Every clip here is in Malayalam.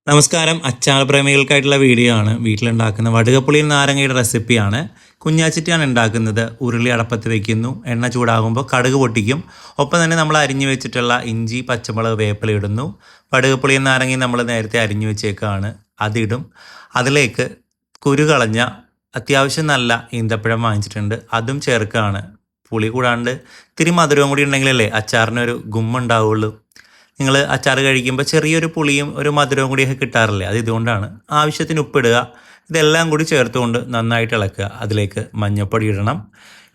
നമസ്കാരം. അച്ചാർ പ്രേമികൾക്കായിട്ടുള്ള വീഡിയോ ആണ്. വീട്ടിലുണ്ടാക്കുന്ന വടുകപ്പുളിയിൽ നാരങ്ങയുടെ റെസിപ്പിയാണ്. കുഞ്ഞാച്ചിറ്റാണ് ഉണ്ടാക്കുന്നത്. ഉരുളി അടപ്പത്ത് വെക്കുന്നു, എണ്ണ ചൂടാകുമ്പോൾ കടുക് പൊട്ടിക്കും. ഒപ്പം തന്നെ നമ്മൾ അരിഞ്ഞു വെച്ചിട്ടുള്ള ഇഞ്ചി, പച്ചമുളക്, വേപ്പില ഇടുന്നു. വടുകപ്പുളിയിൽ നാരങ്ങയും നമ്മൾ നേരത്തെ അരിഞ്ഞു വെച്ചേക്കാണ്, അതിടും. അതിലേക്ക് കുരു കളഞ്ഞ അത്യാവശ്യം നല്ല ഈന്തപ്പഴം വാങ്ങിച്ചിട്ടുണ്ട്, അതും ചേർക്കുകയാണ്. പുളി കൂടാണ്ട് ഇത്തിരി മധുരവും കൂടി ഉണ്ടെങ്കിലല്ലേ അച്ചാറിനൊരു ഗുമ്മുണ്ടാവുള്ളൂ. നിങ്ങൾ അച്ചാർ കഴിക്കുമ്പോൾ ചെറിയൊരു പുളിയും ഒരു മധുരവും കൂടിയൊക്കെ കിട്ടാറില്ലേ, അത് ഇതുകൊണ്ടാണ്. ആവശ്യത്തിന് ഉപ്പിടുക. ഇതെല്ലാം കൂടി ചേർത്തുകൊണ്ട് നന്നായിട്ട് ഇളക്കുക. അതിലേക്ക് മഞ്ഞൾപ്പൊടി ഇടണം.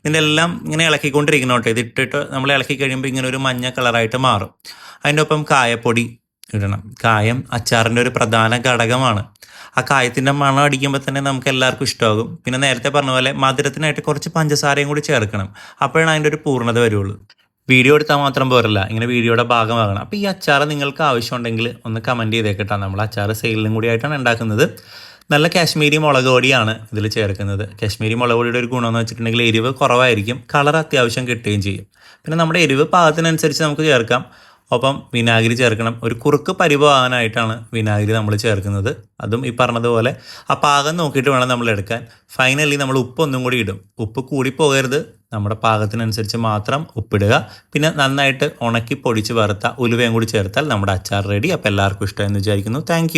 ഇതിൻ്റെ എല്ലാം ഇങ്ങനെ ഇളക്കിക്കൊണ്ടിരിക്കണം കേട്ടോ. ഇതിട്ടിട്ട് നമ്മൾ ഇളക്കി കഴിയുമ്പോൾ ഇങ്ങനെ ഒരു മഞ്ഞ കളറായിട്ട് മാറും. അതിൻ്റെ ഒപ്പം കായപ്പൊടി ഇടണം. കായം അച്ചാറിൻ്റെ ഒരു പ്രധാന ഘടകമാണ്. ആ കായത്തിൻ്റെ മണം അടിക്കുമ്പോൾ തന്നെ നമുക്ക് എല്ലാവർക്കും ഇഷ്ടമാകും. പിന്നെ നേരത്തെ പറഞ്ഞ പോലെ മധുരത്തിനായിട്ട് കുറച്ച് പഞ്ചസാരയും കൂടി ചേർക്കണം. അപ്പോഴാണ് അതിൻ്റെ ഒരു പൂർണ്ണത വരുള്ളൂ. വീഡിയോ എടുത്താൽ മാത്രം പോരല്ല, ഇങ്ങനെ വീഡിയോയുടെ ഭാഗമാകണം. അപ്പോൾ ഈ അച്ചാർ നിങ്ങൾക്ക് ആവശ്യമുണ്ടെങ്കിൽ ഒന്ന് കമൻറ്റ് ചെയ്തേക്കട്ടാ. നമ്മൾ അച്ചാർ സെയിലിനും കൂടി ആയിട്ടാണ് ഉണ്ടാക്കുന്നത്. നല്ല കാശ്മീരി മുളക് പൊടിയാണ് ഇതിൽ ചേർക്കുന്നത്. കാശ്മീരി മുളക് പൊടിയുടെ ഒരു ഗുണമെന്ന് വെച്ചിട്ടുണ്ടെങ്കിൽ എരിവ് കുറവായിരിക്കും, കളർ അത്യാവശ്യം കിട്ടുകയും ചെയ്യും. പിന്നെ നമ്മുടെ എരിവ് പാകത്തിനനുസരിച്ച് നമുക്ക് ചേർക്കാം. ഒപ്പം വിനാഗിരി ചേർക്കണം. ഒരു കുറുക്ക് പരിഭവമാകാനായിട്ടാണ് വിനാഗിരി നമ്മൾ ചേർക്കുന്നത്. അതും ഈ പറഞ്ഞതുപോലെ ആ പാകം നോക്കിയിട്ട് വേണം നമ്മൾ എടുക്കാൻ. ഫൈനലി നമ്മൾ ഉപ്പ് ഒന്നും കൂടി ഇടും. ഉപ്പ് കൂടിപ്പോകരുത്, നമ്മുടെ പാകത്തിനനുസരിച്ച് മാത്രം ഉപ്പിടുക. പിന്നെ നന്നായിട്ട് ഉണക്കി പൊടിച്ച് വറുത്ത ഉലുവയും കൂടി ചേർത്താൽ നമ്മുടെ അച്ചാർ റെഡി. അപ്പോൾ എല്ലാവർക്കും ഇഷ്ടമെന്ന് വിചാരിക്കുന്നു. താങ്ക്